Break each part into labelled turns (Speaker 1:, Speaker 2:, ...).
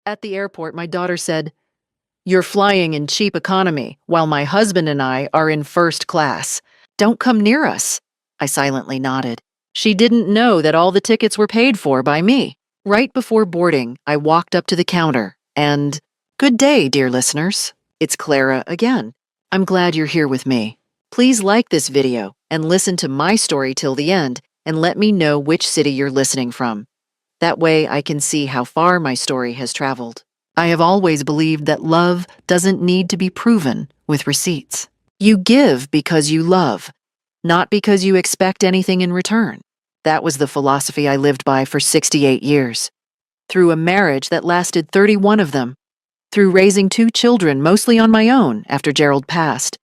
Speaker 1: At the airport, my daughter said, "You're flying in cheap economy, while my husband and I are in first class. Don't come near us." I silently nodded. She didn't know that all the tickets were paid for by me. Right before boarding, I walked up to the counter and, "Good day, dear listeners. It's Clara again. I'm glad you're here with me. Please like this video and listen to my story till the end and let me know which city you're listening from. That way I can see how far my story has traveled. I have always believed that love doesn't need to be proven with receipts. You give because you love, not because you expect anything in return. That was the philosophy I lived by for 68 years. Through a marriage that lasted 31 of them. Through raising 2 children mostly on my own after Gerald passed.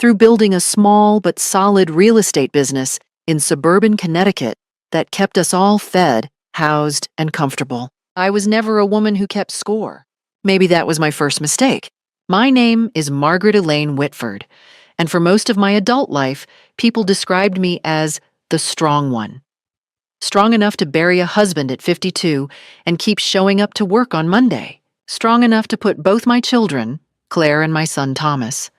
Speaker 1: Through building a small but solid real estate business in suburban Connecticut that kept us all fed, housed, and comfortable. I was never a woman who kept score. Maybe that was my first mistake. My name is Margaret Elaine Whitford, and for most of my adult life, people described me as the strong one. Strong enough to bury a husband at 52 and keep showing up to work on Monday. Strong enough to put both my children, Claire and my son Thomas,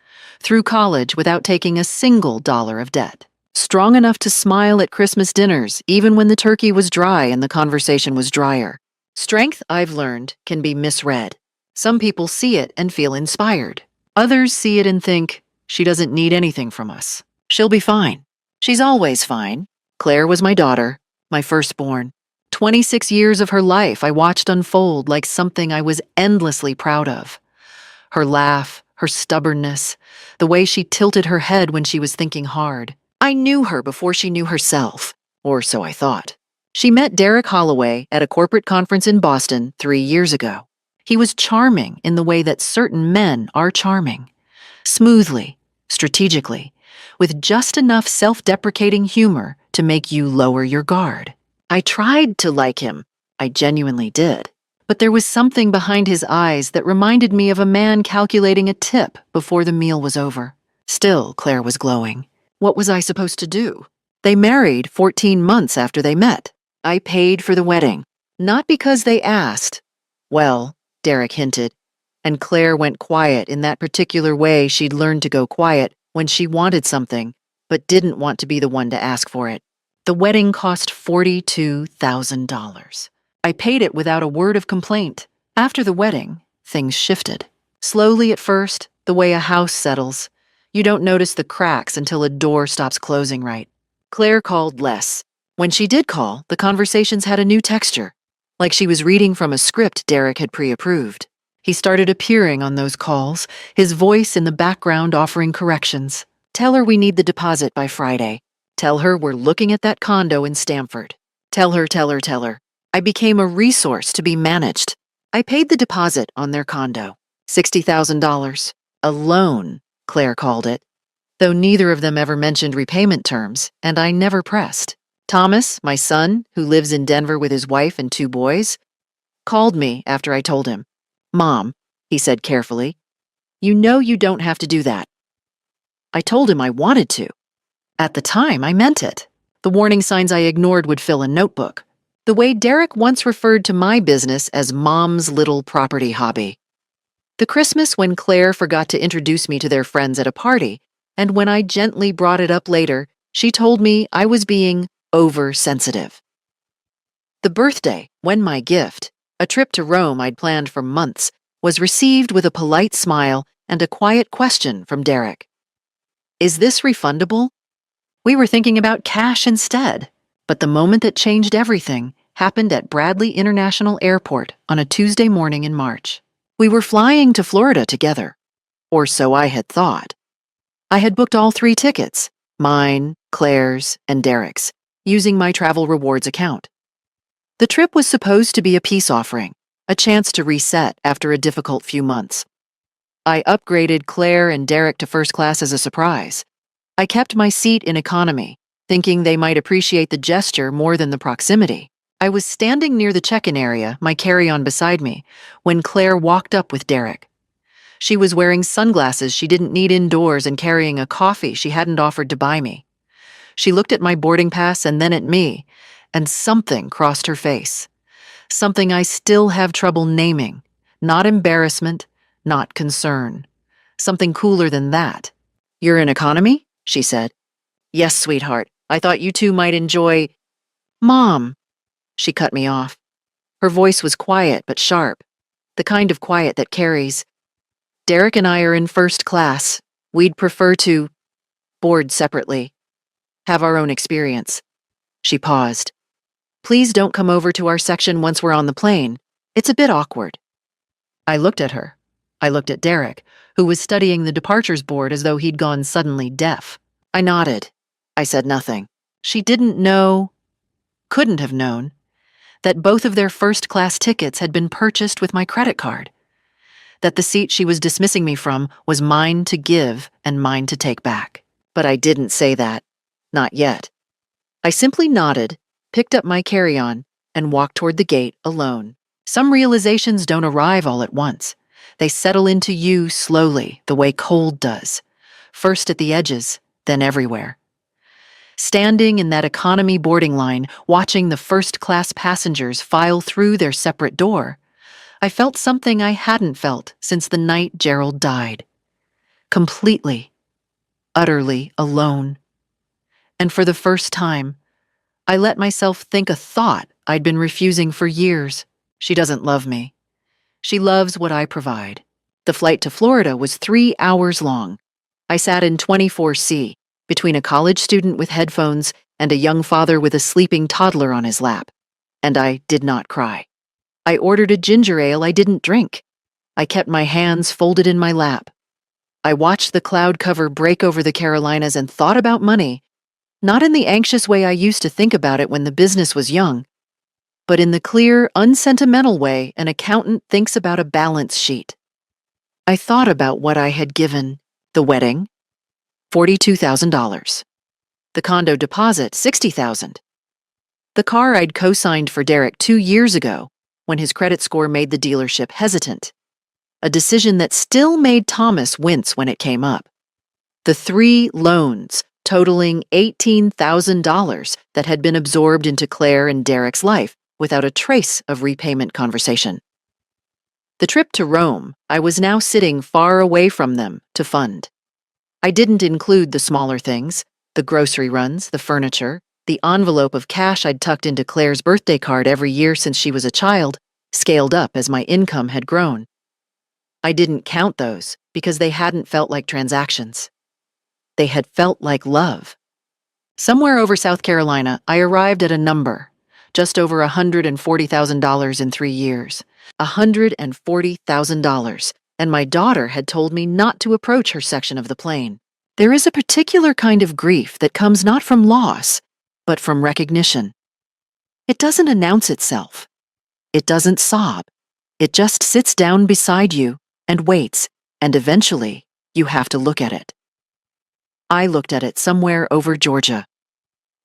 Speaker 1: through college without taking a single dollar of debt. Strong enough to smile at Christmas dinners even when the turkey was dry and the conversation was drier. Strength, I've learned, can be misread. Some people see it and feel inspired. Others see it and think, she doesn't need anything from us. She'll be fine. She's always fine. Claire was my daughter, my firstborn. 26 years of her life I watched unfold like something I was endlessly proud of. Her laugh, her stubbornness, the way she tilted her head when she was thinking hard. I knew her before she knew herself, or so I thought. She met Derek Holloway at a corporate conference in Boston 3 years ago. He was charming in the way that certain men are charming. Smoothly, strategically, with just enough self-deprecating humor to make you lower your guard. I tried to like him. I genuinely did. But there was something behind his eyes that reminded me of a man calculating a tip before the meal was over. Still, Claire was glowing. What was I supposed to do? They married 14 months after they met. I paid for the wedding. Not because they asked. Well, Derek hinted, and Claire went quiet in that particular way she'd learned to go quiet when she wanted something, but didn't want to be the one to ask for it. The wedding cost $42,000. I paid it without a word of complaint. After the wedding, things shifted. Slowly at first, the way a house settles. You don't notice the cracks until a door stops closing right. Claire called less. When she did call, the conversations had a new texture, like she was reading from a script Derek had pre-approved. He started appearing on those calls, his voice in the background offering corrections. "Tell her we need the deposit by Friday. Tell her we're looking at that condo in Stamford. Tell her. I became a resource to be managed. I paid the deposit on their condo, $60,000. A loan, Claire called it, though neither of them ever mentioned repayment terms, and I never pressed. Thomas, my son, who lives in Denver with his wife and 2 boys, called me after I told him. "Mom," he said carefully, "you know you don't have to do that." I told him I wanted to. At the time, I meant it. The warning signs I ignored would fill a notebook. The way Derek once referred to my business as Mom's little property hobby. The Christmas when Claire forgot to introduce me to their friends at a party, and when I gently brought it up later, she told me I was being oversensitive. The birthday, when my gift, a trip to Rome I'd planned for months, was received with a polite smile and a quiet question from Derek. "Is this refundable?" We were thinking about cash instead, but the moment that changed everything happened at Bradley International Airport on a Tuesday morning in March. We were flying to Florida together, or so I had thought. I had booked all 3 tickets, mine, Claire's, and Derek's, using my travel rewards account. The trip was supposed to be a peace offering, a chance to reset after a difficult few months. I upgraded Claire and Derek to first class as a surprise. I kept my seat in economy, thinking they might appreciate the gesture more than the proximity. I was standing near the check-in area, my carry-on beside me, when Claire walked up with Derek. She was wearing sunglasses she didn't need indoors and carrying a coffee she hadn't offered to buy me. She looked at my boarding pass and then at me, and something crossed her face. Something I still have trouble naming, Not embarrassment, not concern. Something cooler than that. "You're in economy?" she said. "Yes, sweetheart. I thought you two might enjoy—" "Mom!" She cut me off. Her voice was quiet but sharp, the kind of quiet that carries. "Derek and I are in first class. We'd prefer to board separately. Have our own experience." She paused. "Please don't come over to our section once we're on the plane. It's a bit awkward." I looked at her. I looked at Derek, who was studying the departures board as though he'd gone suddenly deaf. I nodded. I said nothing. She didn't know, couldn't have known, that both of their first-class tickets had been purchased with my credit card, that the seat she was dismissing me from was mine to give and mine to take back. But I didn't say that. Not yet. I simply nodded, picked up my carry-on, and walked toward the gate alone. Some realizations don't arrive all at once. They settle into you slowly, the way cold does. First at the edges, then everywhere. Standing in that economy boarding line, watching the first-class passengers file through their separate door, I felt something I hadn't felt since the night Gerald died. Completely, utterly alone. And for the first time, I let myself think a thought I'd been refusing for years. She doesn't love me. She loves what I provide. The flight to Florida was 3 hours long. I sat in 24C, between a college student with headphones and a young father with a sleeping toddler on his lap. And I did not cry. I ordered a ginger ale I didn't drink. I kept my hands folded in my lap. I watched the cloud cover break over the Carolinas and thought about money, not in the anxious way I used to think about it when the business was young, but in the clear, unsentimental way an accountant thinks about a balance sheet. I thought about what I had given: the wedding, $42,000. The condo deposit, $60,000. The car I'd co-signed for Derek 2 years ago, when his credit score made the dealership hesitant. A decision that still made Thomas wince when it came up. The 3 loans, totaling $18,000 that had been absorbed into Claire and Derek's life without a trace of repayment conversation. The trip to Rome, I was now sitting far away from them to fund. I didn't include the smaller things, the grocery runs, the furniture, the envelope of cash I'd tucked into Claire's birthday card every year since she was a child, scaled up as my income had grown. I didn't count those because they hadn't felt like transactions. They had felt like love. Somewhere over South Carolina, I arrived at a number, just over $140,000 in 3 years. $140,000, and my daughter had told me not to approach her section of the plane. There is a particular kind of grief that comes not from loss, but from recognition. It doesn't announce itself. It doesn't sob. It just sits down beside you and waits, and eventually you have to look at it. I looked at it somewhere over Georgia.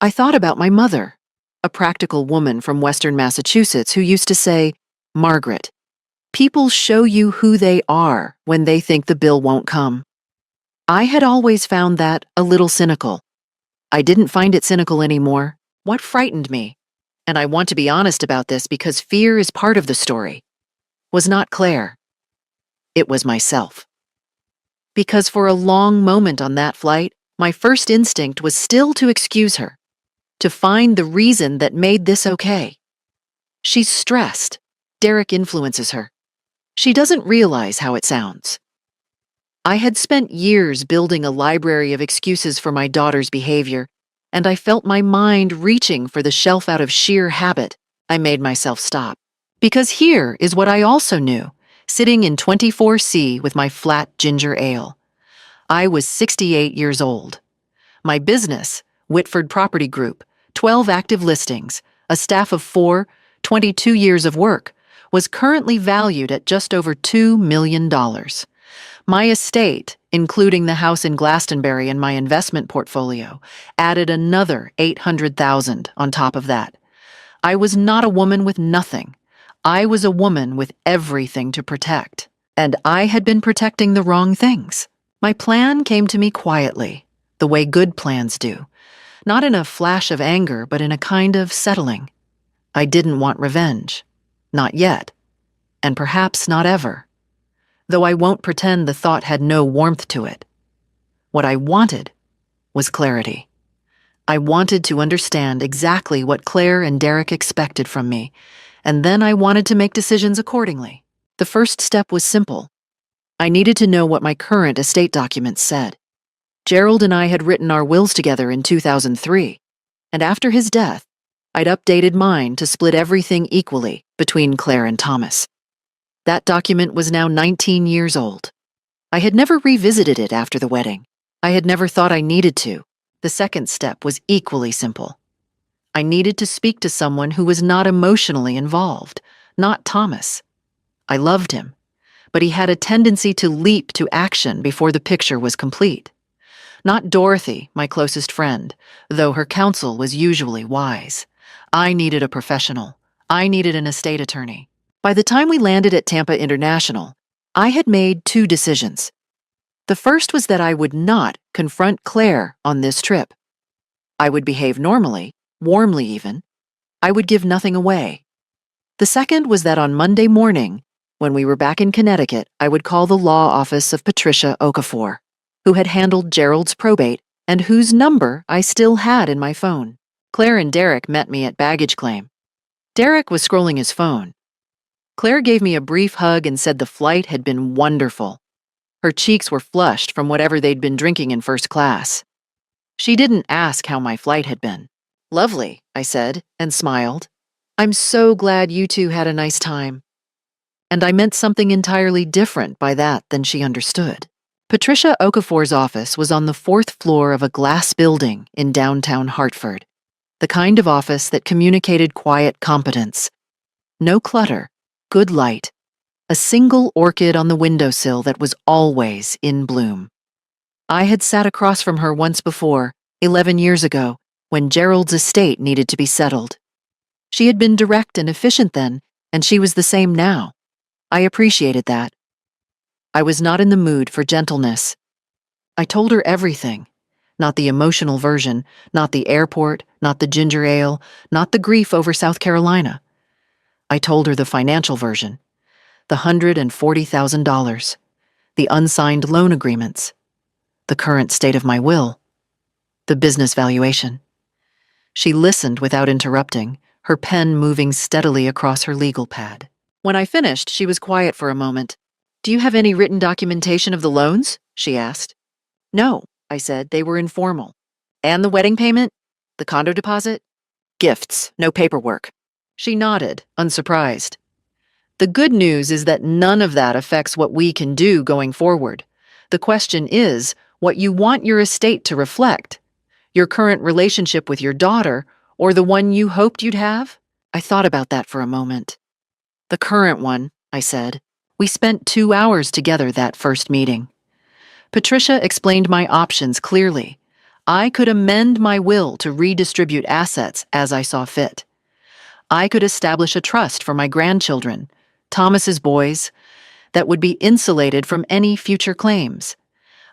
Speaker 1: I thought about my mother, a practical woman from Western Massachusetts who used to say, "Margaret, people show you who they are when they think the bill won't come." I had always found that a little cynical. I didn't find it cynical anymore. What frightened me, and I want to be honest about this because fear is part of the story, was not Claire. It was myself. Because for a long moment on that flight, my first instinct was still to excuse her, to find the reason that made this okay. She's stressed. Derek influences her. She doesn't realize how it sounds. I had spent years building a library of excuses for my daughter's behavior, and I felt my mind reaching for the shelf out of sheer habit. I made myself stop. Because here is what I also knew, sitting in 24C with my flat ginger ale. I was 68 years old. My business, Whitford Property Group, 12 active listings, a staff of 4, 22 years of work, was currently valued at just over $2 million. My estate, including the house in Glastonbury and my investment portfolio, added another $800,000 on top of that. I was not a woman with nothing. I was a woman with everything to protect. And I had been protecting the wrong things. My plan came to me quietly, the way good plans do. Not in a flash of anger, but in a kind of settling. I didn't want revenge. Not yet. and perhaps not ever, though I won't pretend the thought had no warmth to it. What I wanted was clarity. I wanted to understand exactly what Claire and Derek expected from me, and then I wanted to make decisions accordingly. The first step was simple. I needed to know what my current estate documents said. Gerald and I had written our wills together in 2003, and after his death, I'd updated mine to split everything equally between Claire and Thomas. That document was now 19 years old. I had never revisited it after the wedding. I had never thought I needed to. The second step was equally simple. I needed to speak to someone who was not emotionally involved, not Thomas. I loved him, but he had a tendency to leap to action before the picture was complete. Not Dorothy, my closest friend, though her counsel was usually wise. I needed a professional. I needed an estate attorney. By the time we landed at Tampa International, I had made 2 decisions. The first was that I would not confront Claire on this trip. I would behave normally, warmly even. I would give nothing away. The second was that on Monday morning, when we were back in Connecticut, I would call the law office of Patricia Okafor, who had handled Gerald's probate and whose number I still had in my phone. Claire and Derek met me at baggage claim. Derek was scrolling his phone. Claire gave me a brief hug and said the flight had been wonderful. Her cheeks were flushed from whatever they'd been drinking in first class. She didn't ask how my flight had been. Lovely, I said, and smiled. I'm so glad you two had a nice time. And I meant something entirely different by that than she understood. Patricia Okafor's office was on the 4th floor of a glass building in downtown Hartford, the kind of office that communicated quiet competence. No clutter, good light, a single orchid on the windowsill that was always in bloom. I had sat across from her once before, 11 years ago, when Gerald's estate needed to be settled. She had been direct and efficient then, and she was the same now. I appreciated that. I was not in the mood for gentleness. I told her everything, not the emotional version, not the airport, not the ginger ale, not the grief over South Carolina. I told her the financial version, the $140,000, the unsigned loan agreements, the current state of my will, the business valuation. She listened without interrupting, her pen moving steadily across her legal pad. When I finished, she was quiet for a moment. Do you have any written documentation of the loans? She asked. No, I said, they were informal. And the wedding payment? The condo deposit? Gifts, no paperwork. She nodded, unsurprised. The good news is that none of that affects what we can do going forward. The question is what you want your estate to reflect. Your current relationship with your daughter, or the one you hoped you'd have? I thought about that for a moment. The current one, I said. We spent 2 hours together that first meeting. Patricia explained my options clearly. I could amend my will to redistribute assets as I saw fit. I could establish a trust for my grandchildren, Thomas's boys, that would be insulated from any future claims.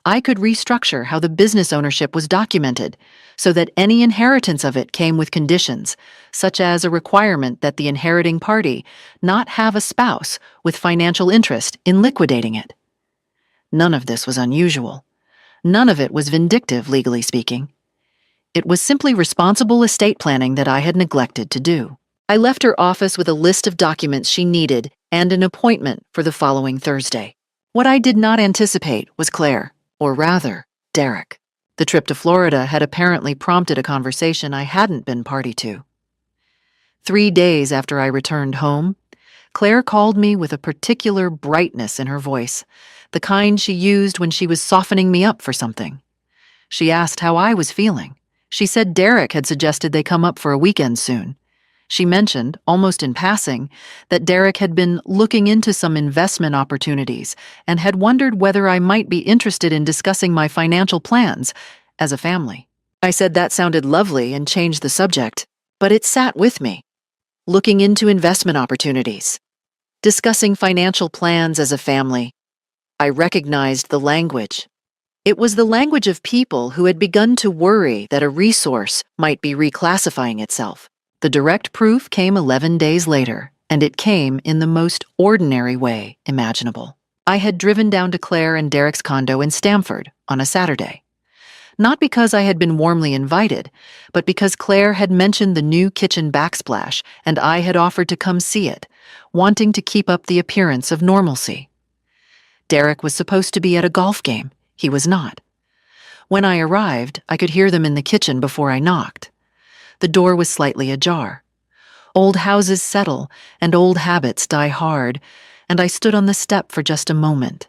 Speaker 1: I could restructure how the business ownership was documented so that any inheritance of it came with conditions, such as a requirement that the inheriting party not have a spouse with financial interest in liquidating it. None of this was unusual. None of it was vindictive, legally speaking. It was simply responsible estate planning that I had neglected to do. I left her office with a list of documents she needed and an appointment for the following Thursday. What I did not anticipate was Claire, or rather, Derek. The trip to Florida had apparently prompted a conversation I hadn't been party to. 3 days after I returned home, Claire called me with a particular brightness in her voice, the kind she used when she was softening me up for something. She asked how I was feeling. She said Derek had suggested they come up for a weekend soon. She mentioned, almost in passing, that Derek had been looking into some investment opportunities and had wondered whether I might be interested in discussing my financial plans as a family. I said that sounded lovely and changed the subject, but it sat with me. Looking into investment opportunities. Discussing financial plans as a family. I recognized the language. It was the language of people who had begun to worry that a resource might be reclassifying itself. The direct proof came 11 days later, and it came in the most ordinary way imaginable. I had driven down to Claire and Derek's condo in Stamford on a Saturday. Not because I had been warmly invited, but because Claire had mentioned the new kitchen backsplash and I had offered to come see it, wanting to keep up the appearance of normalcy. Derek was supposed to be at a golf game. He was not. When I arrived, I could hear them in the kitchen before I knocked. The door was slightly ajar. Old houses settle and old habits die hard, and I stood on the step for just a moment.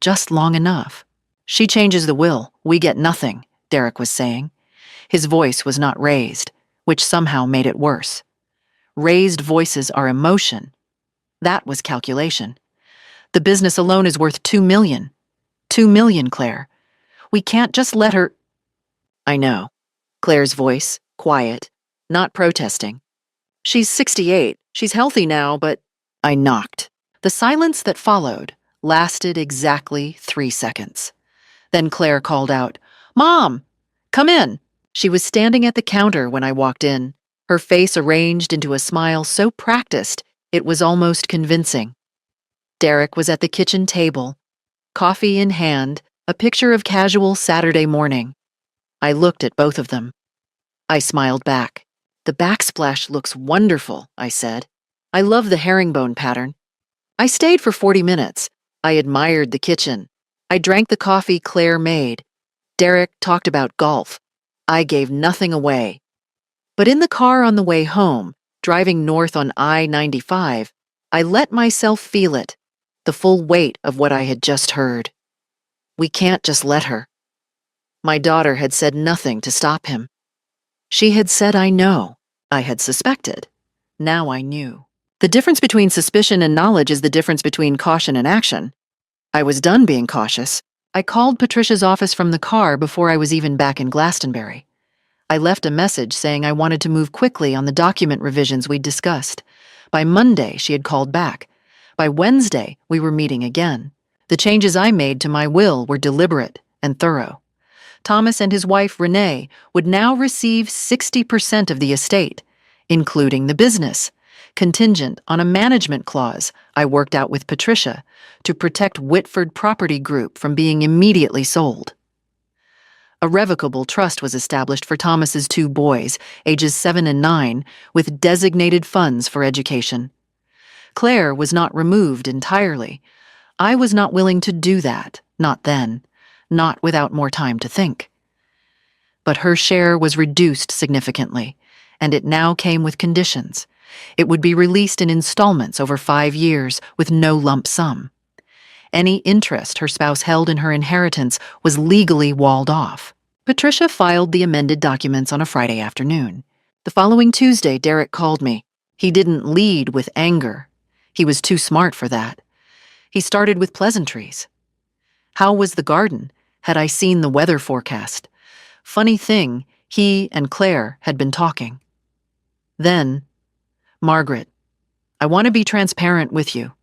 Speaker 1: Just long enough. She changes the will, we get nothing, Derek was saying. His voice was not raised, which somehow made it worse. Raised voices are emotion. That was calculation. The business alone is worth $2 million. $2 million, Claire. We can't just let her— I know. Claire's voice, quiet, not protesting. She's 68. She's healthy now, but— I knocked. The silence that followed lasted exactly 3 seconds. Then Claire called out, "Mom, come in." She was standing at the counter when I walked in, her face arranged into a smile so practiced it was almost convincing. Derek was at the kitchen table, coffee in hand, a picture of casual Saturday morning. I looked at both of them. I smiled back. "The backsplash looks wonderful," I said. "I love the herringbone pattern." I stayed for 40 minutes. I admired the kitchen. I drank the coffee Claire made. Derek talked about golf. I gave nothing away. But in the car on the way home, driving north on I-95, I let myself feel it, the full weight of what I had just heard. We can't just let her. My daughter had said nothing to stop him. She had said, "I know." I had suspected. Now I knew. The difference between suspicion and knowledge is the difference between caution and action. I was done being cautious. I called Patricia's office from the car before I was even back in Glastonbury. I left a message saying I wanted to move quickly on the document revisions we'd discussed. By Monday, she had called back. By Wednesday, we were meeting again. The changes I made to my will were deliberate and thorough. Thomas and his wife, Renee, would now receive 60% of the estate, including the business, contingent on a management clause I worked out with Patricia to protect Whitford Property Group from being immediately sold. A revocable trust was established for Thomas's 2 boys, ages 7 and 9, with designated funds for education. Claire was not removed entirely. I was not willing to do that, not then, not without more time to think. But her share was reduced significantly, and it now came with conditions. It would be released in installments over 5 years with no lump sum. Any interest her spouse held in her inheritance was legally walled off. Patricia filed the amended documents on a Friday afternoon. The following Tuesday, Derek called me. He didn't lead with anger. He was too smart for that. He started with pleasantries. How was the garden? Had I seen the weather forecast? Funny thing, he and Claire had been talking. Then, "Margaret, I want to be transparent with you.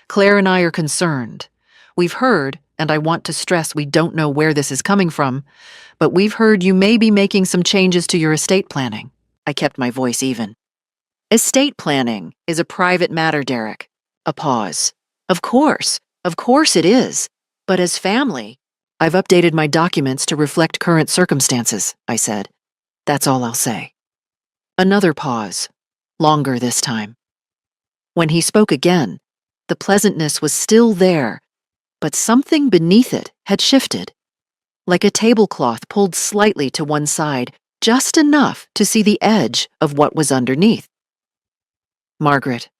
Speaker 1: Claire and I are concerned. We've heard, and I want to stress we don't know where this is coming from, but we've heard you may be making some changes to your estate planning." I kept my voice even. "Estate planning is a private matter, Derek." A pause. Of course it is. But as family, I've updated my documents to reflect current circumstances," I said. "That's all I'll say." Another pause. Longer this time. When he spoke again, the pleasantness was still there, but something beneath it had shifted. Like a tablecloth pulled slightly to one side, just enough to see the edge of what was underneath. "Margaret,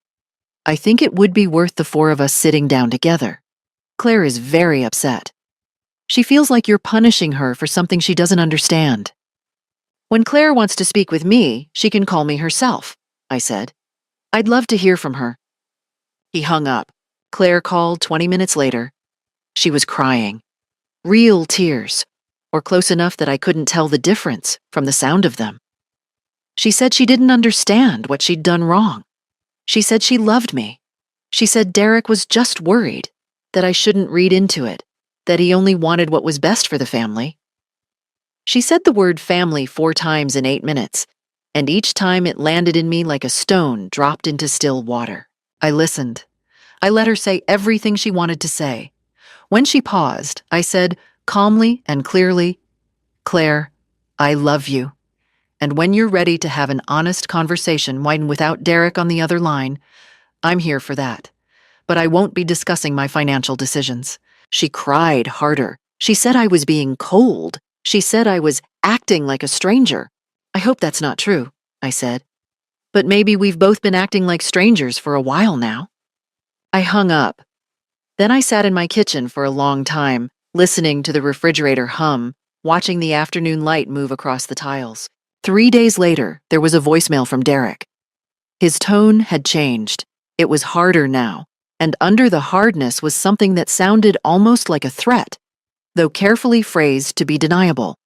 Speaker 1: I think it would be worth the 4 of us sitting down together. Claire is very upset. She feels like you're punishing her for something she doesn't understand. When Claire wants to speak with me, she can call me herself," I said. "I'd love to hear from her." He hung up. Claire called 20 minutes later. She was crying. Real tears, or close enough that I couldn't tell the difference from the sound of them. She said she didn't understand what she'd done wrong. She said she loved me. She said Derek was just worried, that I shouldn't read into it, that he only wanted what was best for the family. She said the word family 4 times in 8 minutes, and each time it landed in me like a stone dropped into still water. I listened. I let her say everything she wanted to say. When she paused, I said, calmly and clearly, "Claire, I love you. And when you're ready to have an honest conversation without Derek on the other line, I'm here for that. But I won't be discussing my financial decisions." She cried harder. She said I was being cold. She said I was acting like a stranger. "I hope that's not true," I said. "But maybe we've both been acting like strangers for a while now." I hung up. Then I sat in my kitchen for a long time, listening to the refrigerator hum, watching the afternoon light move across the tiles. 3 days later, there was a voicemail from Derek. His tone had changed. It was harder now, and under the hardness was something that sounded almost like a threat, though carefully phrased to be deniable.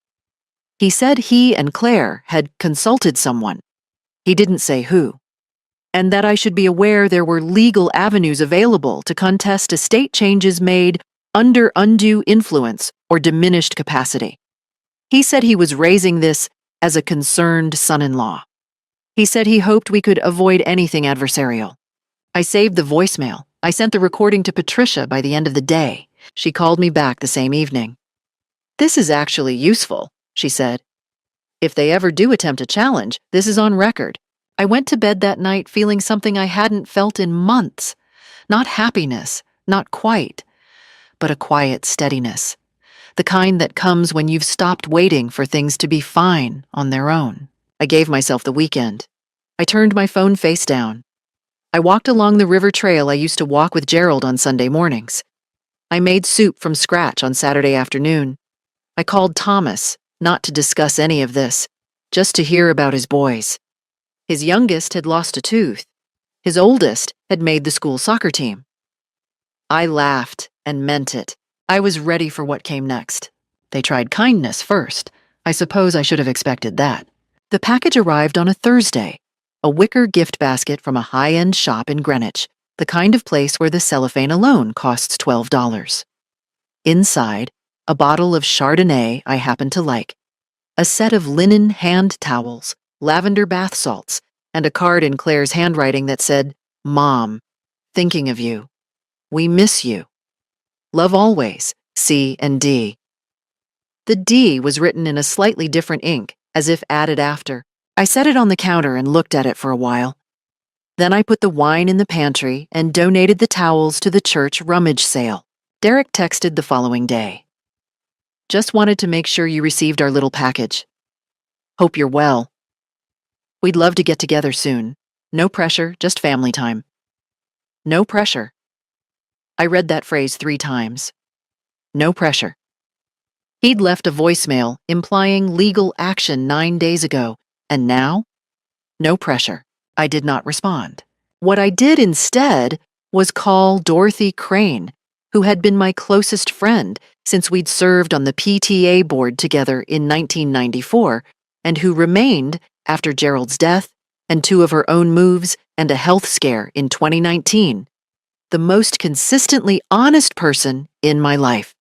Speaker 1: He said he and Claire had consulted someone. He didn't say who. And that I should be aware there were legal avenues available to contest estate changes made under undue influence or diminished capacity. He said he was raising this as a concerned son-in-law. He said he hoped we could avoid anything adversarial. I saved the voicemail. I sent the recording to Patricia by the end of the day. She called me back the same evening. "This is actually useful," she said. "If they ever do attempt a challenge, this is on record." I went to bed that night feeling something I hadn't felt in months. Not happiness, not quite, but a quiet steadiness. The kind that comes when you've stopped waiting for things to be fine on their own. I gave myself the weekend. I turned my phone face down. I walked along the river trail I used to walk with Gerald on Sunday mornings. I made soup from scratch on Saturday afternoon. I called Thomas, not to discuss any of this, just to hear about his boys. His youngest had lost a tooth. His oldest had made the school soccer team. I laughed and meant it. I was ready for what came next. They tried kindness first. I suppose I should have expected that. The package arrived on a Thursday, a wicker gift basket from a high-end shop in Greenwich, the kind of place where the cellophane alone costs $12. Inside, a bottle of Chardonnay I happen to like, a set of linen hand towels, lavender bath salts, and a card in Claire's handwriting that said, "Mom, thinking of you. We miss you. Love always, C and D." The D was written in a slightly different ink, as if added after. I set it on the counter and looked at it for a while. Then I put the wine in the pantry and donated the towels to the church rummage sale. Derek texted the following day. "Just wanted to make sure you received our little package. Hope you're well. We'd love to get together soon. No pressure, just family time." No pressure. I read that phrase 3 times. No pressure. He'd left a voicemail implying legal action 9 days ago, and now? No pressure. I did not respond. What I did instead was call Dorothy Crane, who had been my closest friend since we'd served on the PTA board together in 1994, and who remained after Gerald's death and 2 of her own moves and a health scare in 2019, the most consistently honest person in my life.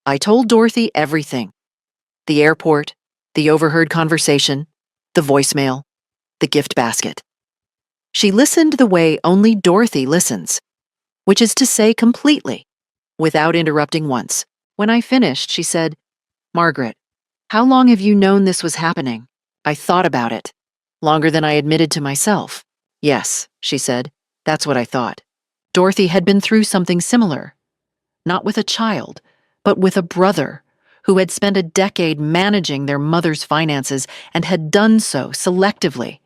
Speaker 1: I told Dorothy everything. The airport, the overheard conversation, the voicemail, the gift basket. She listened the way only Dorothy listens, which is to say completely, without interrupting once. When I finished, she said, "Margaret, how long have you known this was happening?" I thought about it. Longer than I admitted to myself. "Yes," she said, "that's what I thought." Dorothy had been through something similar. Not with a child, but with a brother who had spent a decade managing their mother's finances and had done so selectively.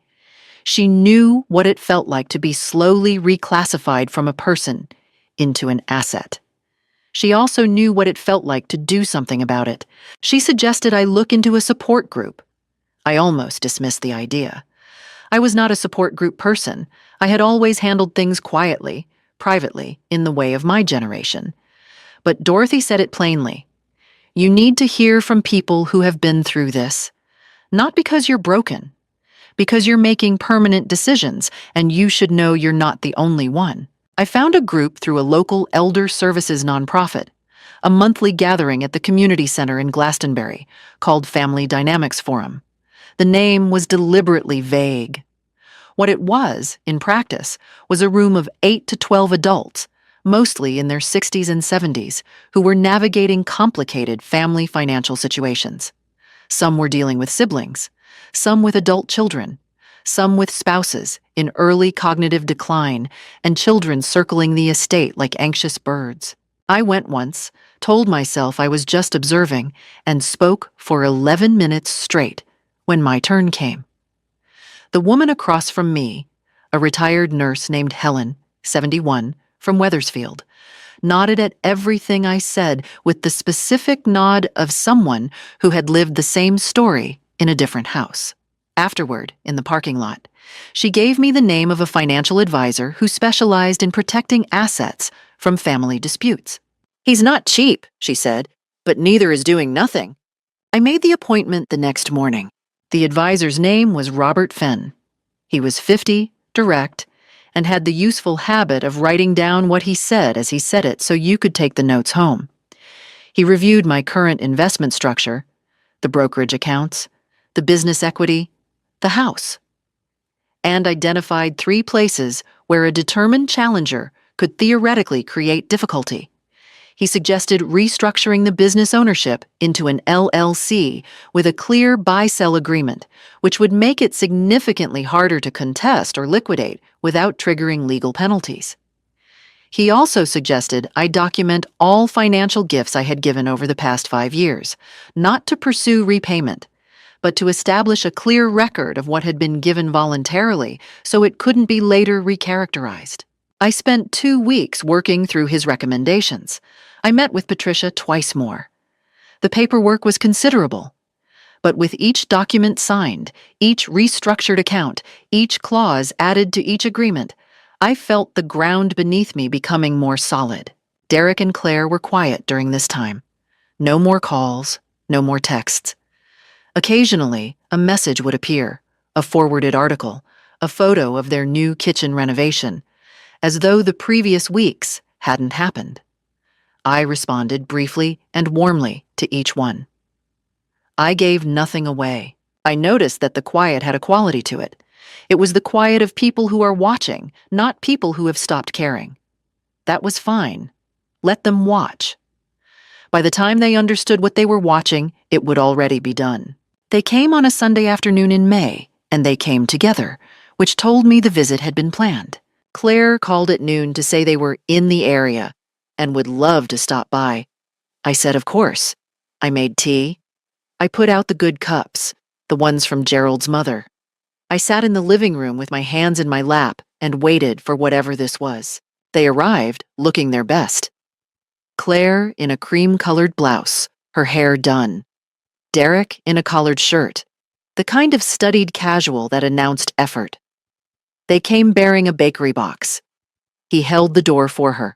Speaker 1: She knew what it felt like to be slowly reclassified from a person into an asset. She also knew what it felt like to do something about it. She suggested I look into a support group. I almost dismissed the idea. I was not a support group person. I had always handled things quietly, privately, in the way of my generation. But Dorothy said it plainly. You need to hear from people who have been through this. Not because you're broken, because you're making permanent decisions, and you should know you're not the only one. I found a group through a local elder services nonprofit, a monthly gathering at the community center in Glastonbury called Family Dynamics Forum. The name was deliberately vague. What it was, in practice, was a room of 8 to 12 adults, mostly in their 60s and 70s, who were navigating complicated family financial situations. Some were dealing with siblings, some with adult children, some with spouses in early cognitive decline, and children circling the estate like anxious birds. I went once, told myself I was just observing, and spoke for 11 minutes straight when my turn came. The woman across from me, a retired nurse named Helen, 71, from Wethersfield, nodded at everything I said with the specific nod of someone who had lived the same story in a different house. Afterward, in the parking lot, she gave me the name of a financial advisor who specialized in protecting assets from family disputes. "He's not cheap," she said, "but neither is doing nothing." I made the appointment the next morning. The advisor's name was Robert Fenn. He was 50, direct, and had the useful habit of writing down what he said as he said it so you could take the notes home. He reviewed my current investment structure, the brokerage accounts, the business equity, the house, and identified 3 places where a determined challenger could theoretically create difficulty. He suggested restructuring the business ownership into an LLC with a clear buy-sell agreement, which would make it significantly harder to contest or liquidate without triggering legal penalties. He also suggested I document all financial gifts I had given over the past 5 years, not to pursue repayment, but to establish a clear record of what had been given voluntarily so it couldn't be later recharacterized. I spent 2 weeks working through his recommendations. I met with Patricia twice more. The paperwork was considerable, but with each document signed, each restructured account, each clause added to each agreement, I felt the ground beneath me becoming more solid. Derek and Claire were quiet during this time. No more calls, no more texts. Occasionally, a message would appear, a forwarded article, a photo of their new kitchen renovation, as though the previous weeks hadn't happened. I responded briefly and warmly to each one. I gave nothing away. I noticed that the quiet had a quality to it. It was the quiet of people who are watching, not people who have stopped caring. That was fine. Let them watch. By the time they understood what they were watching, it would already be done. They came on a Sunday afternoon in May, and they came together, which told me the visit had been planned. Claire called at noon to say they were in the area and would love to stop by. I said, of course. I made tea. I put out the good cups, the ones from Gerald's mother. I sat in the living room with my hands in my lap and waited for whatever this was. They arrived, looking their best. Claire in a cream-colored blouse, her hair done. Derek in a collared shirt, the kind of studied casual that announced effort. They came bearing a bakery box. He held the door for her.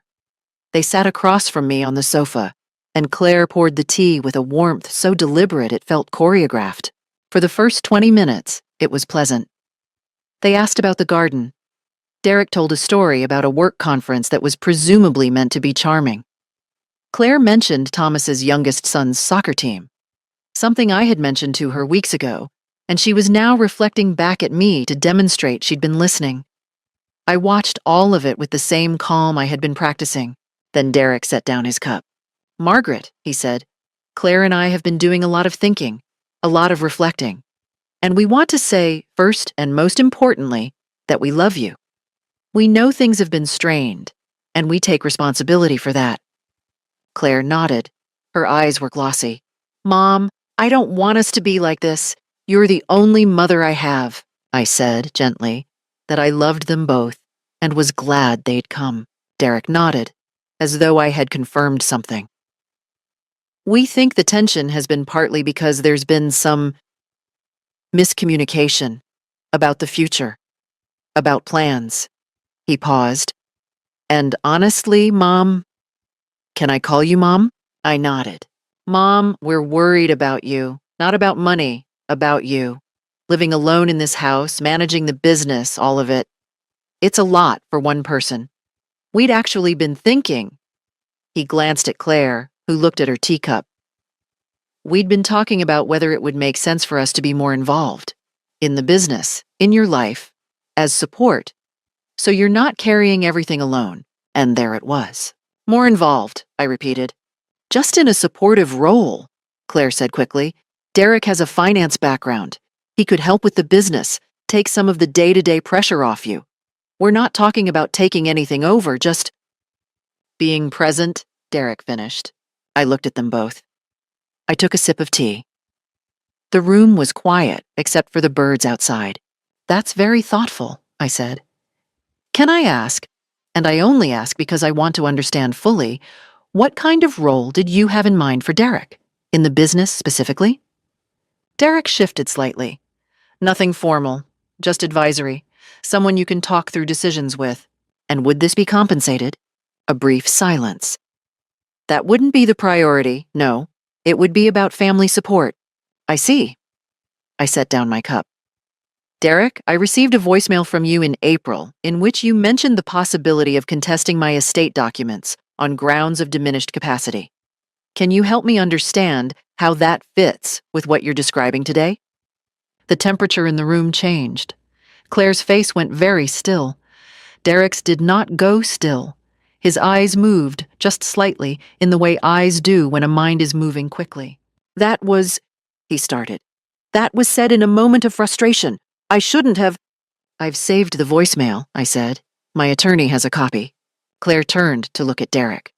Speaker 1: They sat across from me on the sofa, and Claire poured the tea with a warmth so deliberate it felt choreographed. For the first 20 minutes, it was pleasant. They asked about the garden. Derek told a story about a work conference that was presumably meant to be charming. Claire mentioned Thomas's youngest son's soccer team, something I had mentioned to her weeks ago, and she was now reflecting back at me to demonstrate she'd been listening. I watched all of it with the same calm I had been practicing. Then Derek set down his cup. "Margaret," he said, "Claire and I have been doing a lot of thinking, a lot of reflecting. And we want to say, first and most importantly, that we love you. We know things have been strained, and we take responsibility for that." Claire nodded. Her eyes were glossy. "Mom, I don't want us to be like this. You're the only mother I have," I said gently, that I loved them both and was glad they'd come. Derek nodded, as though I had confirmed something. "We think the tension has been partly because there's been some miscommunication about the future, about plans." He paused. "And honestly, Mom—" "Can I call you Mom?" I nodded. "Mom, we're worried about you. Not about money, about you. Living alone in this house, managing the business, all of it. It's a lot for one person. We'd actually been thinking—" He glanced at Claire, who looked at her teacup. We'd been talking about whether it would make sense for us to be more involved in the business, in your life, as support, so you're not carrying everything alone. And there it was. More involved, I repeated. Just in a supportive role, Claire said quickly. Derek has a finance background. He could help with the business, take some of the day-to-day pressure off you. We're not talking about taking anything over, just being present, Derek finished. I looked at them both. I took a sip of tea. The room was quiet, except for the birds outside. That's very thoughtful, I said. Can I ask, and I only ask because I want to understand fully, what kind of role did you have in mind for Derek? In the business specifically? Derek shifted slightly. Nothing formal, just advisory, someone you can talk through decisions with. And would this be compensated? A brief silence. That wouldn't be the priority, no. It would be about family support. I see. I set down my cup. Derek, I received a voicemail from you in April in which you mentioned the possibility of contesting my estate documents on grounds of diminished capacity. Can you help me understand how that fits with what you're describing today? The temperature in the room changed. Claire's face went very still. Derek's did not go still. His eyes moved, just slightly, in the way eyes do when a mind is moving quickly. That was, he started. That was said in a moment of frustration. I shouldn't have. I've saved the voicemail, I said. My attorney has a copy. Claire turned to look at Derek.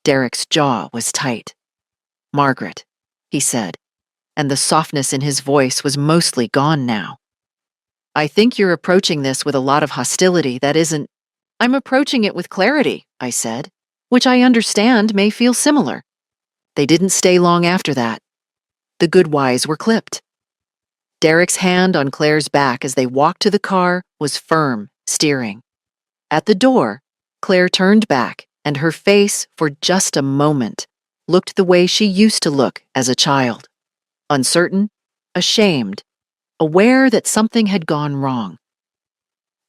Speaker 1: Derek's jaw was tight. Margaret, he said, and the softness in his voice was mostly gone now. I think you're approaching this with a lot of hostility that isn't. I'm approaching it with clarity, I said, which I understand may feel similar. They didn't stay long after that. The Goodwise were clipped. Derek's hand on Claire's back as they walked to the car was firm, steering. At the door, Claire turned back, and her face, for just a moment, looked the way she used to look as a child. Uncertain, ashamed, aware that something had gone wrong.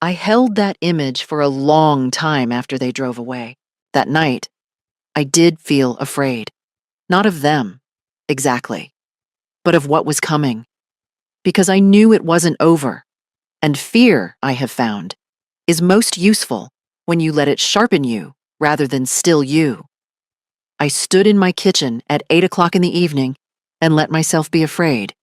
Speaker 1: I held that image for a long time after they drove away. That night, I did feel afraid. Not of them, exactly, but of what was coming. Because I knew it wasn't over. And fear, I have found, is most useful when you let it sharpen you rather than still you. I stood in my kitchen at 8 o'clock in the evening and let myself be afraid,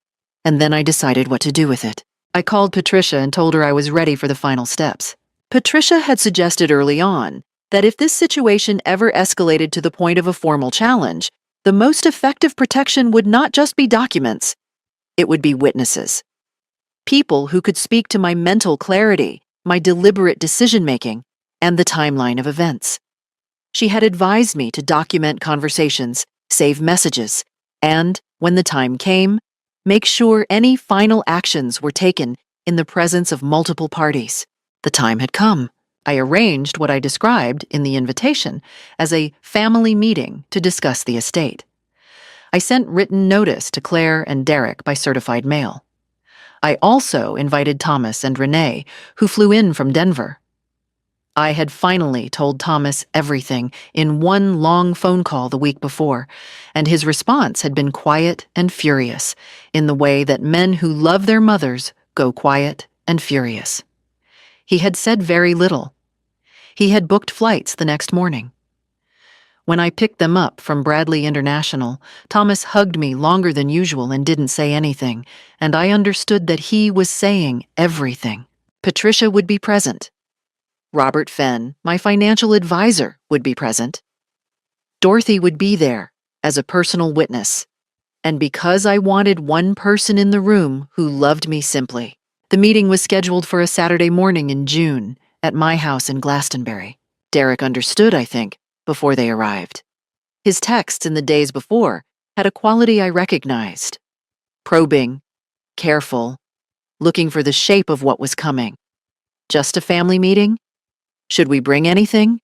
Speaker 1: and then I decided what to do with it. I called Patricia and told her I was ready for the final steps. Patricia had suggested early on that if this situation ever escalated to the point of a formal challenge, the most effective protection would not just be documents, it would be witnesses. People who could speak to my mental clarity, my deliberate decision-making, and the timeline of events. She had advised me to document conversations, save messages, and, when the time came, make sure any final actions were taken in the presence of multiple parties. The time had come. I arranged what I described in the invitation as a family meeting to discuss the estate. I sent written notice to Claire and Derek by certified mail. I also invited Thomas and Renee, who flew in from Denver. I had finally told Thomas everything in one long phone call the week before, and his response had been quiet and furious, in the way that men who love their mothers go quiet and furious. He had said very little. He had booked flights the next morning. When I picked them up from Bradley International, Thomas hugged me longer than usual and didn't say anything, and I understood that he was saying everything. Patricia would be present. Robert Fenn, my financial advisor, would be present. Dorothy would be there as a personal witness. And because I wanted one person in the room who loved me simply, the meeting was scheduled for a Saturday morning in June at my house in Glastonbury. Derek understood, I think, before they arrived. His texts in the days before had a quality I recognized. Probing, careful, looking for the shape of what was coming. Just a family meeting? Should we bring anything?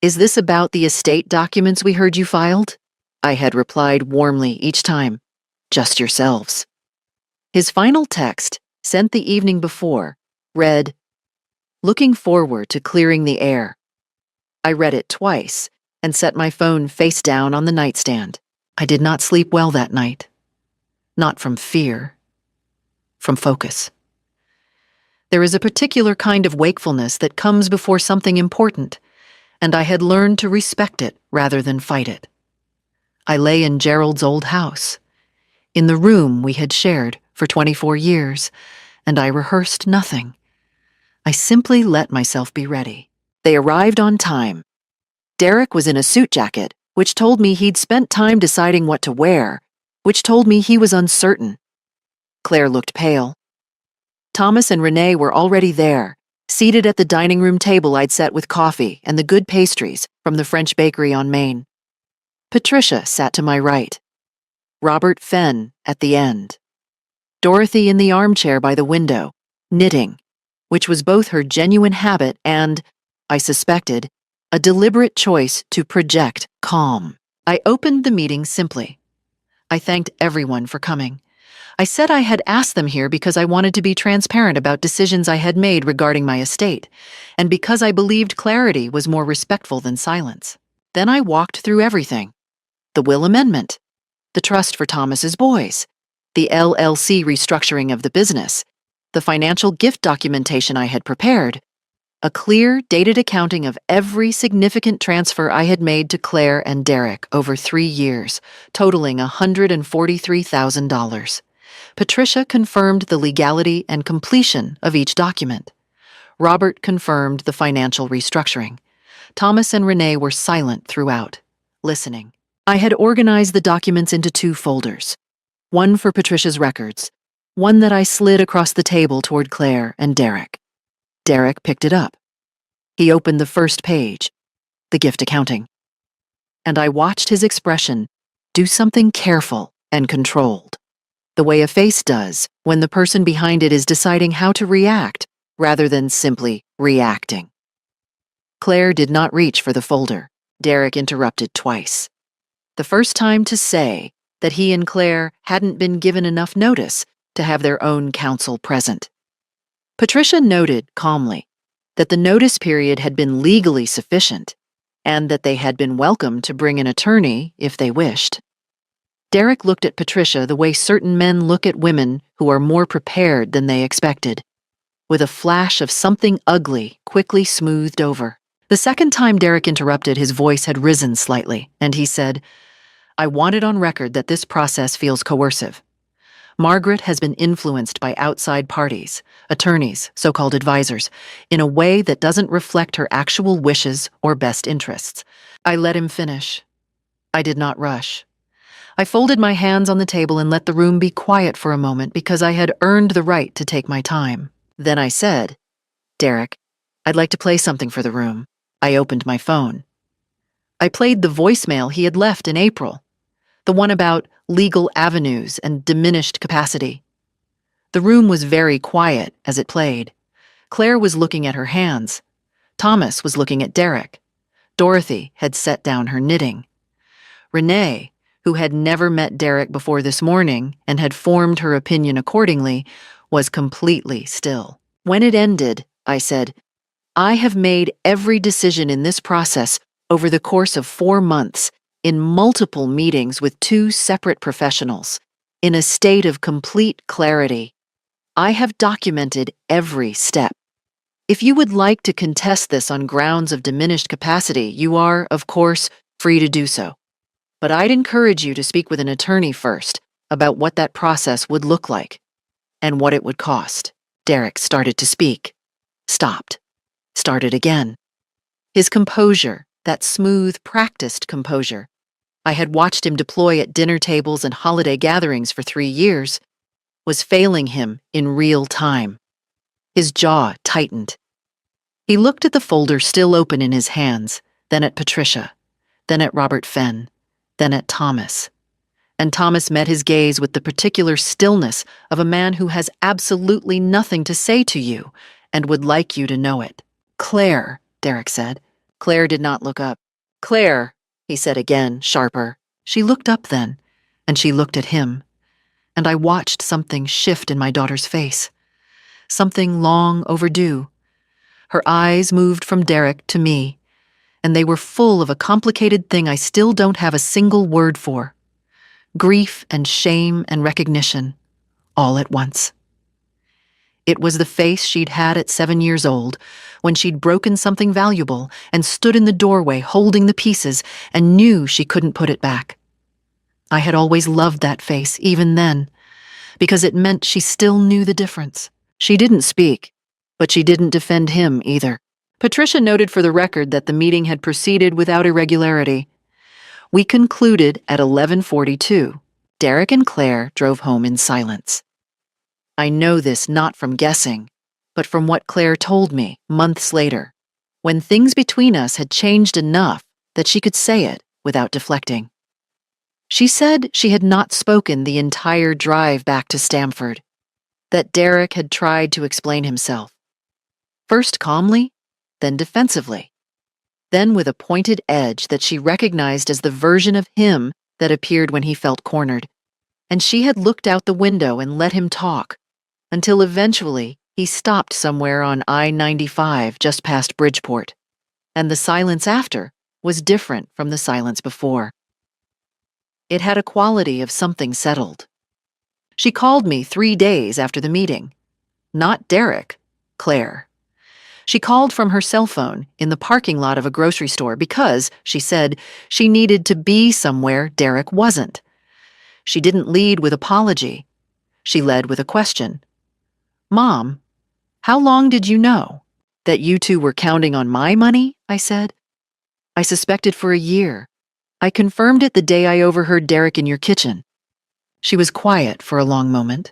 Speaker 1: Is this about the estate documents we heard you filed? I had replied warmly each time. Just yourselves. His final text, sent the evening before, read, "Looking forward to clearing the air." I read it twice and set my phone face down on the nightstand. I did not sleep well that night. Not from fear, from focus. There is a particular kind of wakefulness that comes before something important, and I had learned to respect it rather than fight it. I lay in Gerald's old house, in the room we had shared for 24 years, and I rehearsed nothing. I simply let myself be ready. They arrived on time. Derek was in a suit jacket, which told me he'd spent time deciding what to wear, which told me he was uncertain. Claire looked pale. Thomas and Renee were already there, seated at the dining room table I'd set with coffee and the good pastries from the French bakery on Main. Patricia sat to my right. Robert Fenn at the end. Dorothy in the armchair by the window, knitting, which was both her genuine habit and, I suspected, a deliberate choice to project calm. I opened the meeting simply. I thanked everyone for coming. I said I had asked them here because I wanted to be transparent about decisions I had made regarding my estate, and because I believed clarity was more respectful than silence. Then I walked through everything. The will amendment, the trust for Thomas's boys, the LLC restructuring of the business, the financial gift documentation I had prepared, a clear, dated accounting of every significant transfer I had made to Claire and Derek over 3 years, totaling $143,000. Patricia confirmed the legality and completion of each document. Robert confirmed the financial restructuring. Thomas and Renee were silent throughout, listening. I had organized the documents into 2 folders, one for Patricia's records, one that I slid across the table toward Claire and Derek. Derek picked it up. He opened the first page, the gift accounting. And I watched his expression do something careful and controlled, the way a face does when the person behind it is deciding how to react rather than simply reacting. Claire did not reach for the folder. Derek interrupted twice. The first time to say that he and Claire hadn't been given enough notice to have their own counsel present. Patricia noted calmly that the notice period had been legally sufficient and that they had been welcome to bring an attorney if they wished. Derek looked at Patricia the way certain men look at women who are more prepared than they expected, with a flash of something ugly quickly smoothed over. The second time Derek interrupted, his voice had risen slightly, and he said, "I want it on record that this process feels coercive. Margaret has been influenced by outside parties, attorneys, so-called advisors, in a way that doesn't reflect her actual wishes or best interests." I let him finish. I did not rush. I folded my hands on the table and let the room be quiet for a moment because I had earned the right to take my time. Then I said, "Derek, I'd like to play something for the room." I opened my phone. I played the voicemail he had left in April, the one about legal avenues and diminished capacity. The room was very quiet as it played. Claire was looking at her hands. Thomas was looking at Derek. Dorothy had set down her knitting. Renee, who had never met Derek before this morning and had formed her opinion accordingly, was completely still. When it ended, I said, "I have made every decision in this process over the course of 4 months, in multiple meetings with 2 separate professionals, in a state of complete clarity. I have documented every step. If you would like to contest this on grounds of diminished capacity, you are, of course, free to do so. But I'd encourage you to speak with an attorney first about what that process would look like and what it would cost." Derek started to speak, stopped, started again. His composure, that smooth, practiced composure I had watched him deploy at dinner tables and holiday gatherings for 3 years, was failing him in real time. His jaw tightened. He looked at the folder still open in his hands, then at Patricia, then at Robert Fenn, then at Thomas. And Thomas met his gaze with the particular stillness of a man who has absolutely nothing to say to you and would like you to know it. "Claire," Derek said. Claire did not look up. "Claire," he said again, sharper. She looked up then, and she looked at him, and I watched something shift in my daughter's face. Something long overdue. Her eyes moved from Derek to me, and they were full of a complicated thing I still don't have a single word for. grief and shame and recognition, all at once. It was the face she'd had at 7 years old, when she'd broken something valuable and stood in the doorway holding the pieces and knew she couldn't put it back. I had always loved that face, even then, because it meant she still knew the difference. She didn't speak, but she didn't defend him either. Patricia noted for the record that the meeting had proceeded without irregularity. We concluded at 11:42. Derek and Claire drove home in silence. I know this not from guessing, but from what Claire told me months later, when things between us had changed enough that she could say it without deflecting. She said she had not spoken the entire drive back to Stamford, that Derek had tried to explain himself, first calmly, then defensively, then with a pointed edge that she recognized as the version of him that appeared when he felt cornered, and she had looked out the window and let him talk, until eventually he stopped somewhere on I-95 just past Bridgeport, and the silence after was different from the silence before. It had a quality of something settled. She called me 3 days after the meeting. Not Derek, Claire. She called from her cell phone in the parking lot of a grocery store because, she said, she needed to be somewhere Derek wasn't. She didn't lead with apology. She led with a question. Mom, how long did you know? That you two were counting on my money? I said. I suspected for a year. I confirmed it the day I overheard Derek in your kitchen. She was quiet for a long moment.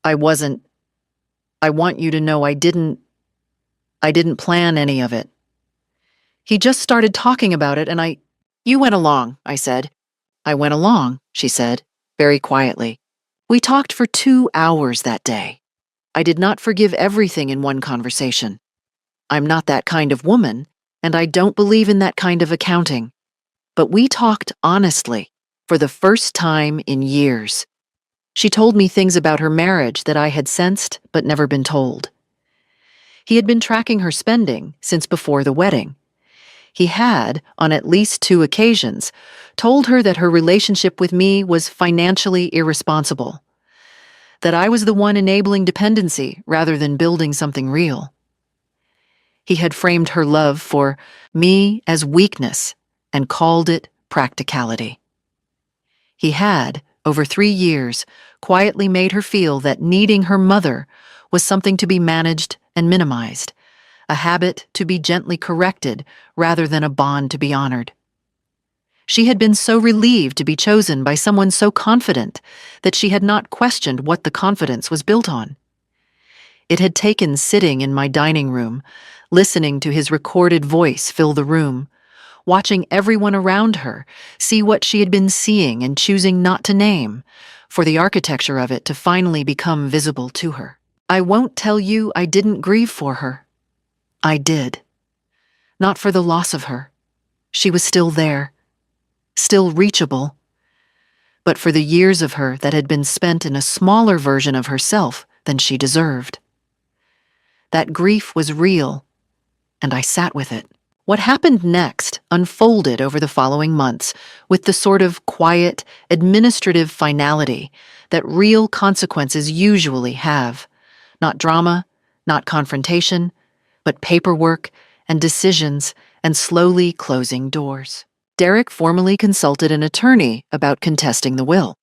Speaker 1: I want you to know I didn't plan any of it. He just started talking about it and You went along, I said. I went along, she said, very quietly. We talked for 2 hours that day. I did not forgive everything in one conversation. I'm not that kind of woman, and I don't believe in that kind of accounting. But we talked honestly, for the first time in years. She told me things about her marriage that I had sensed but never been told. He had been tracking her spending since before the wedding. He had, on at least 2 occasions, told her that her relationship with me was financially irresponsible, that I was the one enabling dependency rather than building something real. He had framed her love for me as weakness and called it practicality. He had, over 3 years, quietly made her feel that needing her mother was something to be managed and minimized, a habit to be gently corrected rather than a bond to be honored. She had been so relieved to be chosen by someone so confident that she had not questioned what the confidence was built on. It had taken sitting in my dining room, listening to his recorded voice fill the room, watching everyone around her see what she had been seeing and choosing not to name, for the architecture of it to finally become visible to her. I won't tell you I didn't grieve for her. I did. Not for the loss of her. She was still there, still reachable, but for the years of her that had been spent in a smaller version of herself than she deserved. That grief was real, and I sat with it. What happened next unfolded over the following months with the sort of quiet, administrative finality that real consequences usually have. Not drama, not confrontation, but paperwork and decisions and slowly closing doors. Derek formally consulted an attorney about contesting the will.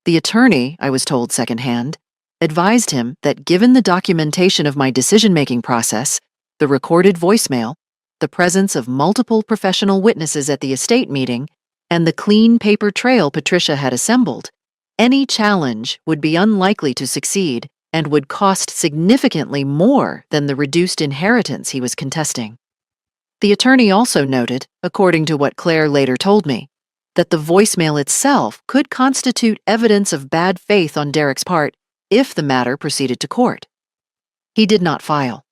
Speaker 1: The attorney, I was told secondhand, advised him that given the documentation of my decision-making process, the recorded voicemail, the presence of multiple professional witnesses at the estate meeting, and the clean paper trail Patricia had assembled, any challenge would be unlikely to succeed and would cost significantly more than the reduced inheritance he was contesting. The attorney also noted, according to what Claire later told me, that the voicemail itself could constitute evidence of bad faith on Derek's part if the matter proceeded to court. He did not file.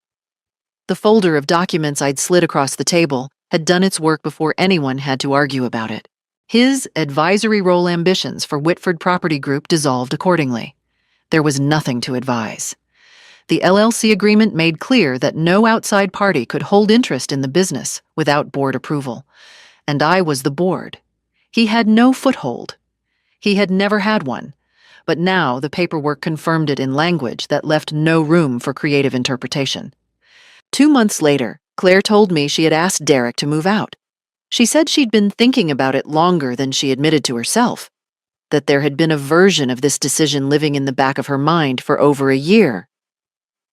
Speaker 1: The folder of documents I'd slid across the table had done its work before anyone had to argue about it. His advisory role ambitions for Whitford Property Group dissolved accordingly. There was nothing to advise. The LLC agreement made clear that no outside party could hold interest in the business without board approval, and I was the board. He had no foothold. He had never had one, but now the paperwork confirmed it in language that left no room for creative interpretation. 2 months later, Claire told me she had asked Derek to move out. She said she'd been thinking about it longer than she admitted to herself, that there had been a version of this decision living in the back of her mind for over a year.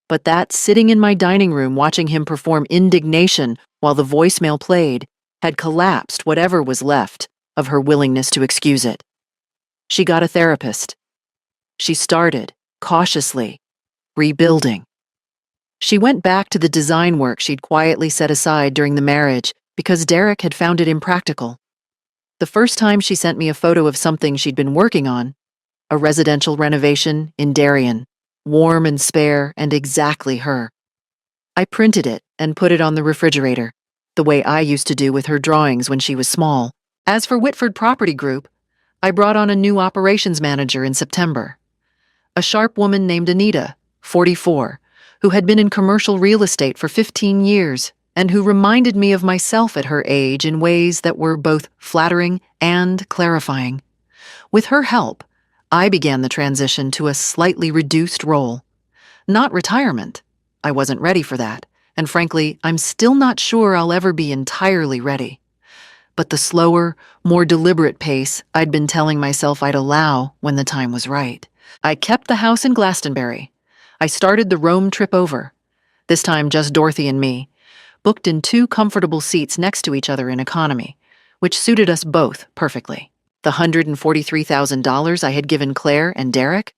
Speaker 1: But that sitting in my dining room watching him perform indignation while the voicemail played had collapsed whatever was left of her willingness to excuse it. She got a therapist. She started, cautiously, rebuilding. She went back to the design work she'd quietly set aside during the marriage because Derek had found it impractical. The first time she sent me a photo of something she'd been working on, a residential renovation in Darien, warm and spare and exactly her. I printed it and put it on the refrigerator, the way I used to do with her drawings when she was small. As for Whitford Property Group, I brought on a new operations manager in September. A sharp woman named Anita, 44, who had been in commercial real estate for 15 years and who reminded me of myself at her age in ways that were both flattering and clarifying. With her help, I began the transition to a slightly reduced role. Not retirement. I wasn't ready for that, and frankly, I'm still not sure I'll ever be entirely ready. But the slower, more deliberate pace I'd been telling myself I'd allow when the time was right. I kept the house in Glastonbury. I started the Rome trip over, this time just Dorothy and me, booked in 2 comfortable seats next to each other in economy, which suited us both perfectly. The $143,000 I had given Claire and Derek,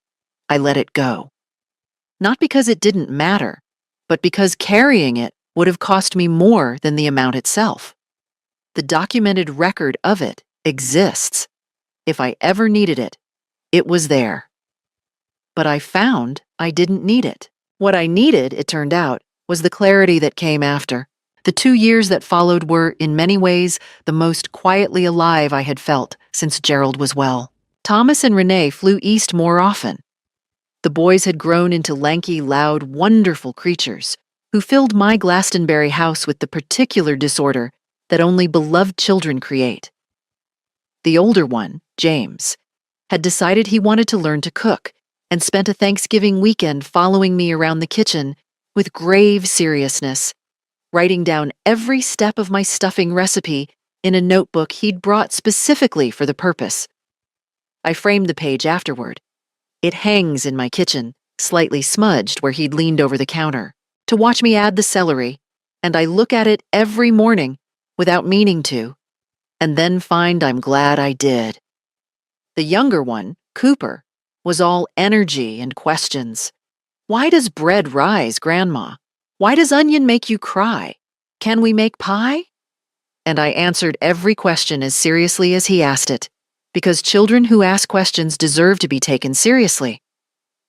Speaker 1: I let it go. Not because it didn't matter, but because carrying it would have cost me more than the amount itself. The documented record of it exists. If I ever needed it, it was there. But I found I didn't need it. What I needed, it turned out, was the clarity that came after. The 2 years that followed were, in many ways, the most quietly alive I had felt since Gerald was well. Thomas and Renee flew east more often. The boys had grown into lanky, loud, wonderful creatures who filled my Glastonbury house with the particular disorder that only beloved children create. The older one, James, had decided he wanted to learn to cook and spent a Thanksgiving weekend following me around the kitchen with grave seriousness, writing down every step of my stuffing recipe in a notebook he'd brought specifically for the purpose. I framed the page afterward. It hangs in my kitchen, slightly smudged where he'd leaned over the counter, to watch me add the celery, and I look at it every morning without meaning to, and then find I'm glad I did. The younger one, Cooper, was all energy and questions. Why does bread rise, Grandma? Why does onion make you cry? Can we make pie? And I answered every question as seriously as he asked it, because children who ask questions deserve to be taken seriously.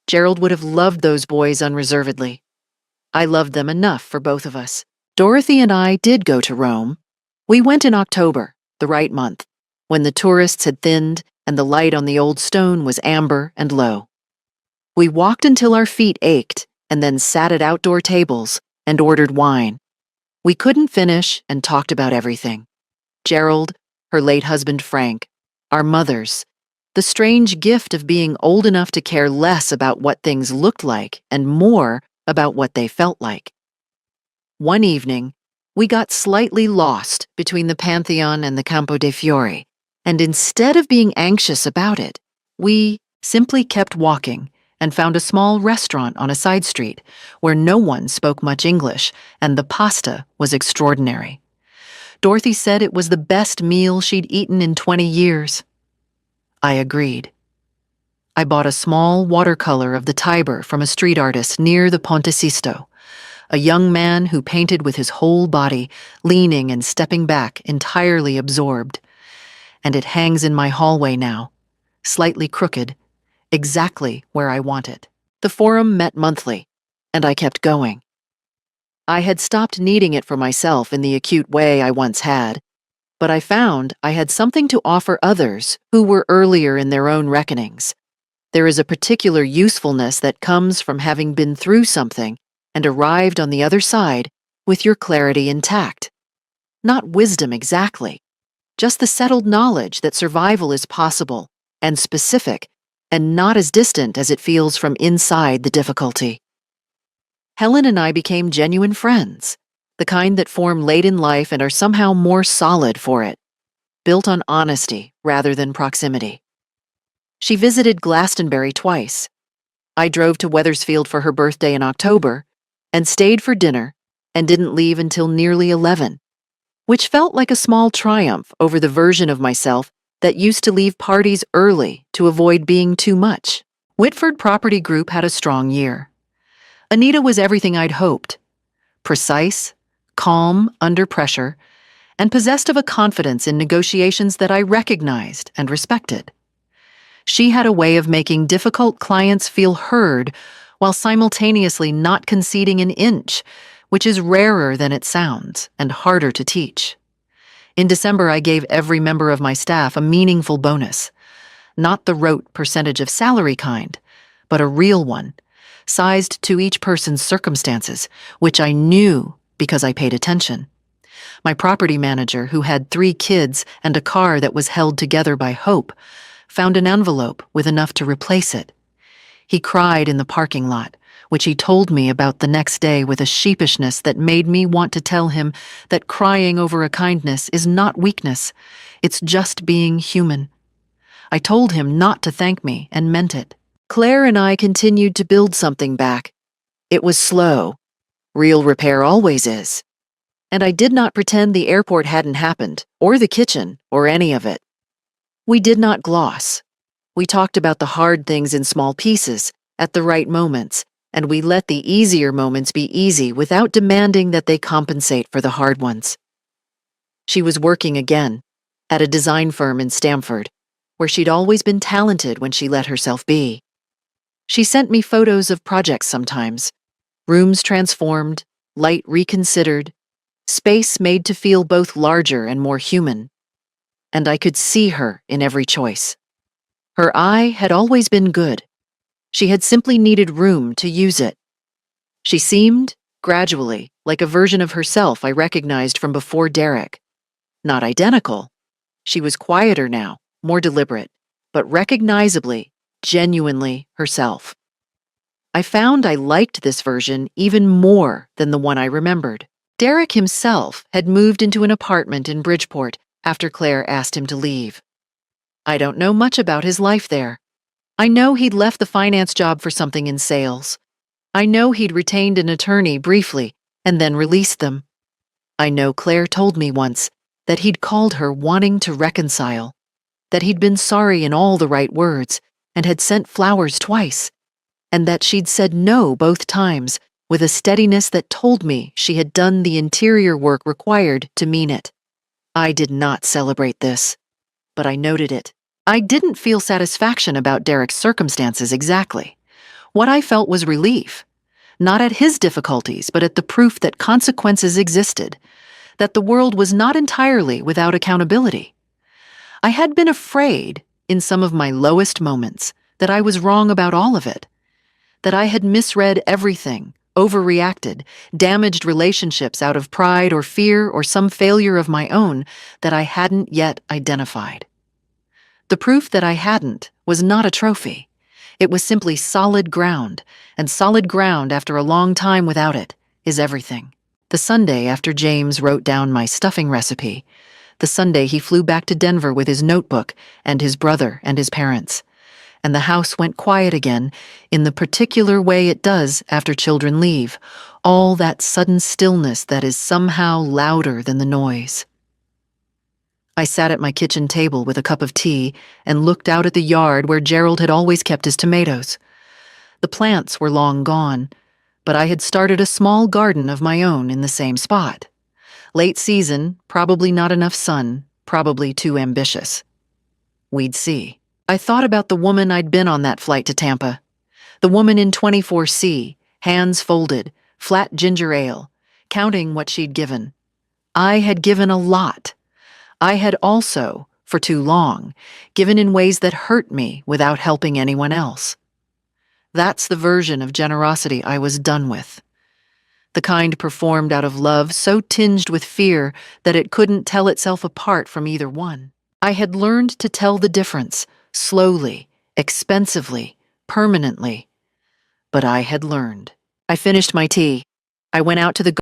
Speaker 1: Gerald would have loved those boys unreservedly. I loved them enough for both of us. Dorothy and I did go to Rome. We went in October, the right month, when the tourists had thinned and the light on the old stone was amber and low. We walked until our feet ached and then sat at outdoor tables and ordered wine. We couldn't finish and talked about everything. Gerald, her late husband Frank, our mothers, the strange gift of being old enough to care less about what things looked like and more about what they felt like. One evening, we got slightly lost between the Pantheon and the Campo dei Fiori, and instead of being anxious about it, we simply kept walking and found a small restaurant on a side street where no one spoke much English and the pasta was extraordinary. Dorothy said it was the best meal she'd eaten in 20 years. I agreed. I bought a small watercolor of the Tiber from a street artist near the Ponte Sisto, a young man who painted with his whole body, leaning and stepping back, entirely absorbed. And it hangs in my hallway now, slightly crooked, exactly where I want it. The forum met monthly, and I kept going. I had stopped needing it for myself in the acute way I once had, but I found I had something to offer others who were earlier in their own reckonings. There is a particular usefulness that comes from having been through something and arrived on the other side with your clarity intact. Not wisdom exactly, just the settled knowledge that survival is possible and specific, and not as distant as it feels from inside the difficulty. Helen and I became genuine friends, the kind that form late in life and are somehow more solid for it, built on honesty rather than proximity. She visited Glastonbury twice. I drove to Wethersfield for her birthday in October and stayed for dinner and didn't leave until nearly 11, which felt like a small triumph over the version of myself that used to leave parties early to avoid being too much. Whitford Property Group had a strong year. Anita was everything I'd hoped: precise, calm under pressure, and possessed of a confidence in negotiations that I recognized and respected. She had a way of making difficult clients feel heard while simultaneously not conceding an inch, which is rarer than it sounds and harder to teach. In December, I gave every member of my staff a meaningful bonus, not the rote percentage of salary kind, but a real one, sized to each person's circumstances, which I knew because I paid attention. My property manager, who had 3 kids and a car that was held together by hope, found an envelope with enough to replace it. He cried in the parking lot, which he told me about the next day with a sheepishness that made me want to tell him that crying over a kindness is not weakness, it's just being human. I told him not to thank me and meant it. Claire and I continued to build something back. It was slow. Real repair always is. And I did not pretend the airport hadn't happened, or the kitchen, or any of it. We did not gloss. We talked about the hard things in small pieces, at the right moments, and we let the easier moments be easy without demanding that they compensate for the hard ones. She was working again, at a design firm in Stamford, where she'd always been talented when she let herself be. She sent me photos of projects sometimes: rooms transformed, light reconsidered, space made to feel both larger and more human. And I could see her in every choice. Her eye had always been good. She had simply needed room to use it. She seemed, gradually, like a version of herself I recognized from before Derek. Not identical. She was quieter now, more deliberate, but recognizably, genuinely herself. I found I liked this version even more than the one I remembered. Derek himself had moved into an apartment in Bridgeport after Claire asked him to leave. I don't know much about his life there. I know he'd left the finance job for something in sales. I know he'd retained an attorney briefly and then released them. I know Claire told me once that he'd called her wanting to reconcile, that he'd been sorry in all the right words and had sent flowers twice, and that she'd said no both times with a steadiness that told me she had done the interior work required to mean it. I did not celebrate this, but I noted it. I didn't feel satisfaction about Derek's circumstances exactly. What I felt was relief, not at his difficulties, but at the proof that consequences existed, that the world was not entirely without accountability. I had been afraid, in some of my lowest moments, that I was wrong about all of it, that I had misread everything, overreacted, damaged relationships out of pride or fear or some failure of my own that I hadn't yet identified. The proof that I hadn't was not a trophy. It was simply solid ground, and solid ground after a long time without it is everything. The Sunday after James wrote down my stuffing recipe, the Sunday he flew back to Denver with his notebook and his brother and his parents, and the house went quiet again in the particular way it does after children leave, all that sudden stillness that is somehow louder than the noise. I sat at my kitchen table with a cup of tea and looked out at the yard where Gerald had always kept his tomatoes. The plants were long gone, but I had started a small garden of my own in the same spot. Late season, probably not enough sun, probably too ambitious. We'd see. I thought about the woman I'd been on that flight to Tampa. The woman in 24C, hands folded, flat ginger ale, counting what she'd given. I had given a lot. I had also, for too long, given in ways that hurt me without helping anyone else. That's the version of generosity I was done with. The kind performed out of love so tinged with fear that it couldn't tell itself apart from either one. I had learned to tell the difference, slowly, expensively, permanently. But I had learned. I finished my tea. I went out to the